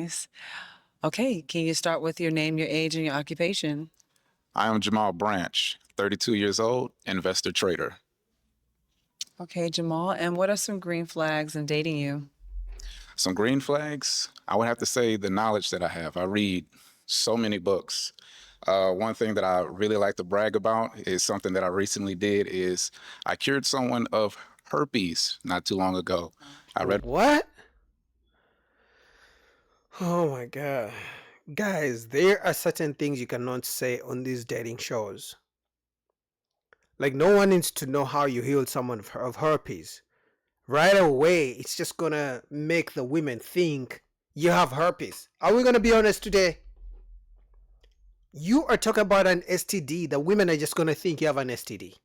Nice. Okay, can you start with your name, your age, and your occupation? I am Jamal Branch, 32 years old, investor trader. Okay, Jamal, and what are some green flags in dating you? Some green flags, I would have to say the knowledge that I have. I read so many books. One thing that I really like to brag about is something that I recently did is I cured someone of herpes not too long ago. I read What? Oh my god. Guys, there are certain things you cannot say on these dating shows. Like, no one needs to know how you healed someone of herpes. Right away, it's just gonna make the women think you have herpes. Are we gonna be honest today? You are talking about an STD. The women are just gonna think you have an STD.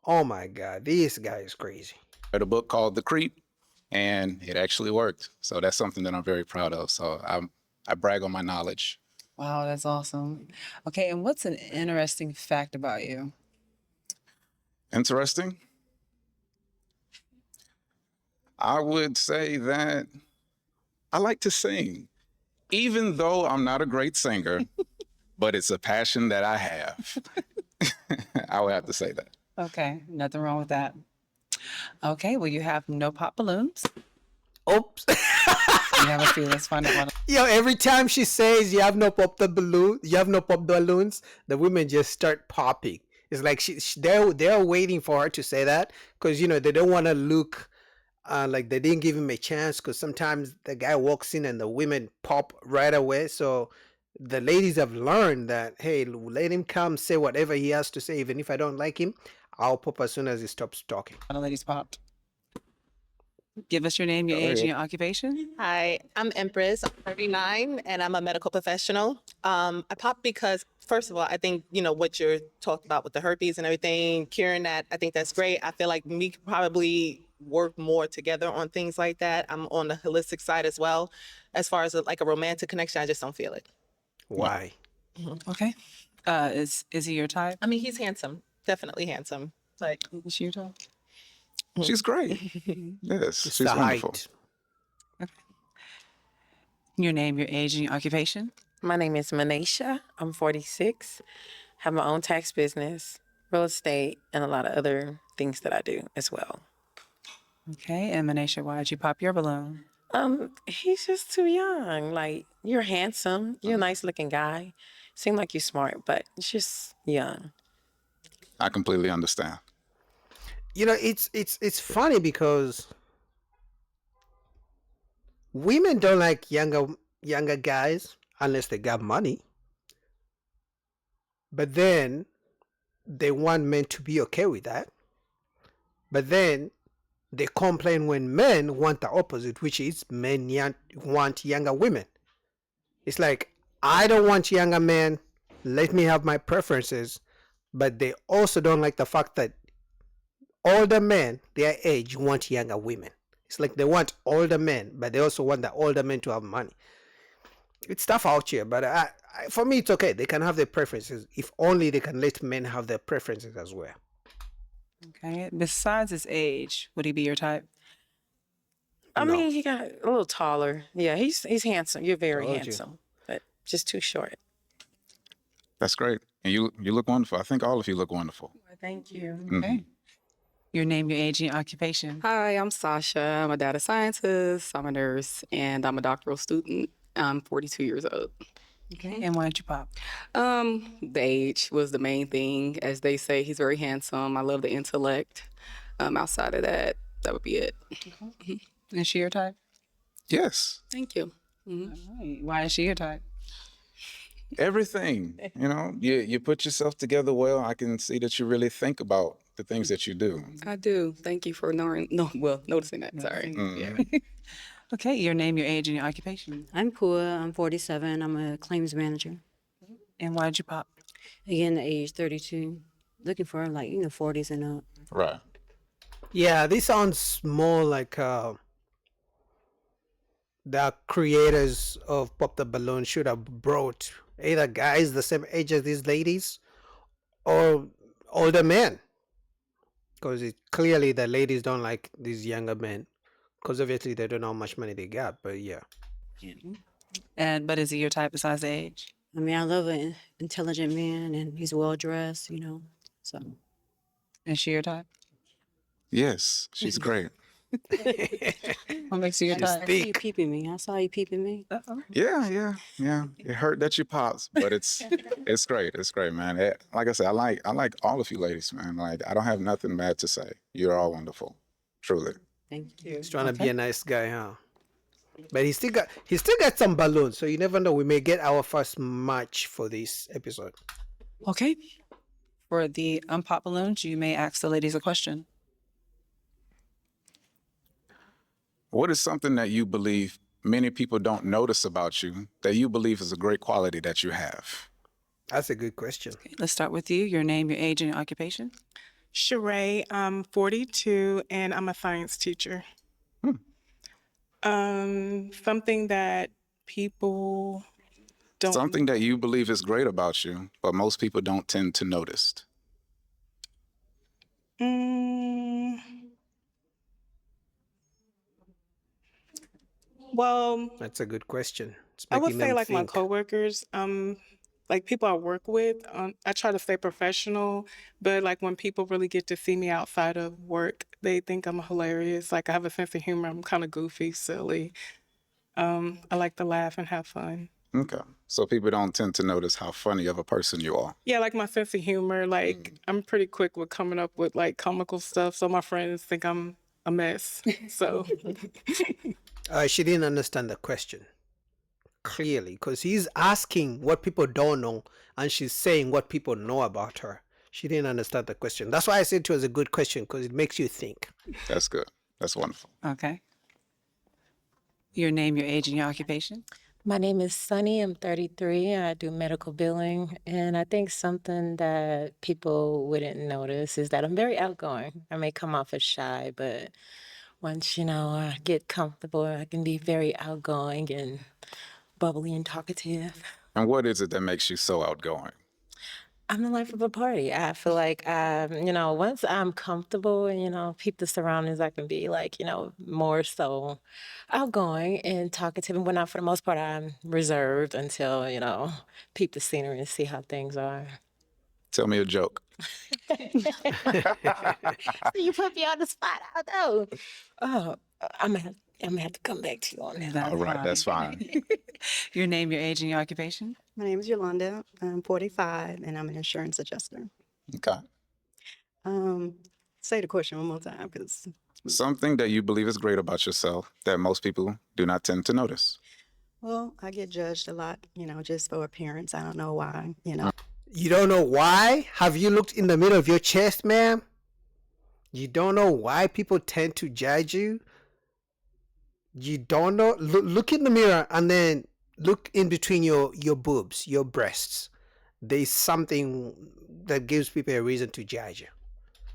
Oh my god, this guy is crazy. a book called The Creep, and it actually worked. So that's something that I'm very proud of. So I brag on my knowledge. Wow, that's awesome. Okay, and what's an interesting fact about you? Interesting. I would say that I like to sing, even though I'm not a great singer, but it's a passion that I have. I would have to say that. Okay, nothing wrong with that. Okay, well, you have no pop balloons. Oops. You have a few. Let's find out what. Yo, every time she says you have no pop balloons, the women just start popping. It's like they're waiting for her to say that because they don't want to look like they didn't give him a chance. Because sometimes the guy walks in and the women pop right away. So the ladies have learned that, hey, let him come say whatever he has to say. Even if I don't like him, I'll pop as soon as he stops talking. The ladies popped. Give us your name, your age, and your occupation. Hi, I'm Empress. I'm 39 and I'm a medical professional. I popped because, first of all, I think, what you're talking about with the herpes and everything, curing that, I think that's great. I feel like we could probably work more together on things like that. I'm on the holistic side as well. As far as like a romantic connection, I just don't feel it. Why? Okay. Is he your type? I mean, he's handsome, definitely handsome. Like, Is she your type? She's great. Yes, It's she's the wonderful. height. Okay. Your name, your age, and your occupation. My name is Manisha. I'm 46. Have my own tax business, real estate, and a lot of other things that I do as well. Okay, and Manisha, why did you pop your balloon? He's just too young. Like, you're handsome. You're a nice looking guy. Seem like you're smart, but it's just young. I completely understand. It's funny because women don't like younger guys unless they got money. But then they want men to be okay with that. But then they complain when men want the opposite, which is men want younger women. It's like, I don't want younger men. Let me have my preferences. But they also don't like the fact that older men their age want younger women. It's like they want older men, but they also want the older men to have money. It's tough out here, but for me, it's okay. They can have their preferences if only they can let men have their preferences as well. Okay. Besides his age, would he be your type? I No. mean, he got a little taller. Yeah, he's handsome. You're very Told you. handsome, but just too short. That's great. And you look wonderful. I think all of you look wonderful. Thank you. Okay. Your name, your age, and your occupation. Hi, I'm Sasha. I'm a data scientist, I'm a nurse, and I'm a doctoral student. I'm 42 years old. Okay. And why did you pop? The age was the main thing. As they say, he's very handsome. I love the intellect. Outside of that, that would be it. Is she your type? Yes, Thank you. All right. Why is she your type? everything. You put yourself together well. I can see that you really think about the things that you do. I do. Thank you for noticing that. Sorry. Yeah. Okay. Your name, your age, and your occupation. I'm Pua. I'm 47. I'm a claims manager. And why did you pop? Again, the age 32. Looking for 40s and up. Right. Yeah, this sounds more like the creators of Pop the Balloon should have brought either guys the same age as these ladies or older men. Because clearly the ladies don't like these younger men. Because obviously they don't know how much money they got, but yeah. But is he your type besides the age? I mean, I love an intelligent man and he's well dressed, you know. So Is she your type? Yes, she's great. What makes you your She's type? I see you thick. peeping me. I saw you peeping me. Uh-oh. Yeah. It hurt that you pops, but it's great. It's great, man. Like I said, I like all of you ladies, man. Like I don't have nothing bad to say. You're all wonderful, truly. Thank you. He's trying to be a nice guy, huh? But he still got some balloons, so you never know. We may get our first match for this episode. Okay. For the unpop balloons, you may ask the ladies a question. What is something that you believe many people don't notice about you that you believe is a great quality that you have? That's a good question. Okay, let's start with you. Your name, your age, and your occupation. Sheree, I'm 42 and I'm a science teacher. Something that people don't. Something that you believe is great about you, but most people don't tend to notice. Well, That's a good question. It's I would making say them like my think. coworkers, like people I work with, I try to stay professional, but like when people really get to see me outside of work, they think I'm hilarious. Like I have a sense of humor. I'm kind of goofy, silly. I like to laugh and have fun. Okay. So people don't tend to notice how funny of a person you are. Yeah, like my sense of humor, like I'm pretty quick with coming up with like comical stuff. So my friends think I'm a mess. So She didn't understand the question clearly because he's asking what people don't know and she's saying what people know about her. She didn't understand the question. That's why I said it was a good question because it makes you think. That's good. That's wonderful. Okay. Your name, your age, and your occupation. My name is Sunny. I'm 33. I do medical billing. And I think something that people wouldn't notice is that I'm very outgoing. I may come off as shy, but once, I get comfortable, I can be very outgoing and bubbly and talkative. And what is it that makes you so outgoing? I'm the life of a party. I feel like, once I'm comfortable and, peep the surroundings, I can be like, more so outgoing and talkative. And when I, for the most part, I'm reserved until, peep the scenery and see how things are. Tell me a joke. You put me on the spot. I know. Oh, I'm gonna have to come back to you on that. All right, that's fine. Your name, your age, and your occupation. My name is Yolanda. I'm 45 and I'm an insurance adjuster. Okay. Say the question one more time because Something that you believe is great about yourself that most people do not tend to notice. well, I get judged a lot, just for appearance. I don't know why. You don't know why? Have you looked in the middle of your chest, ma'am? You don't know why people tend to judge you? You don't know? Look in the mirror and then look in between your boobs, your breasts. There's something that gives people a reason to judge you.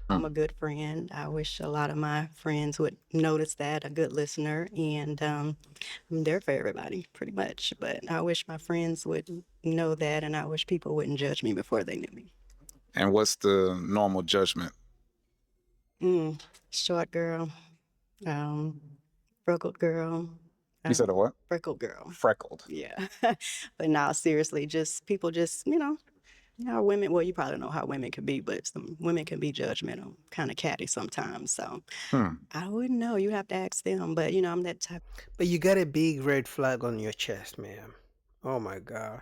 I'm a good friend. I wish a lot of my friends would notice that, a good listener, and I'm there for everybody pretty much. But I wish my friends would know that, and I wish people wouldn't judge me before they knew me. And what's the normal judgment? Short girl, freckled girl. You said a what? Freckled girl. Freckled. Yeah. But now, seriously, people women, well, you probably know how women can be, but some women can be judgmental, kind of catty sometimes. So I wouldn't know. You have to ask them. But, I'm that type. But you got a big red flag on your chest, ma'am. Oh my God.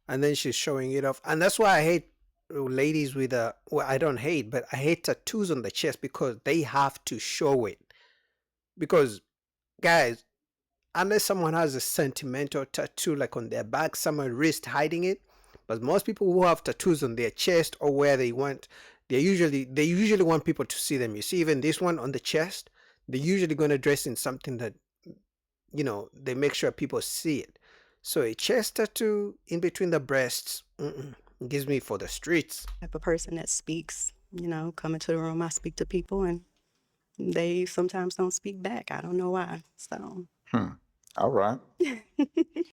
And then she's showing it off. And that's why I hate ladies with I don't hate, but I hate tattoos on the chest because they have to show it. Because, guys, unless someone has a sentimental tattoo like on their back, someone wrist hiding it, but most people who have tattoos on their chest or where they usually want people to see them. You see, even this one on the chest, they're usually going to dress in something that, they make sure people see it. So a chest tattoo in between the breasts gives me for the streets. Type of person that speaks, come into the room, I speak to people and they sometimes don't speak back. I don't know why. So. All right.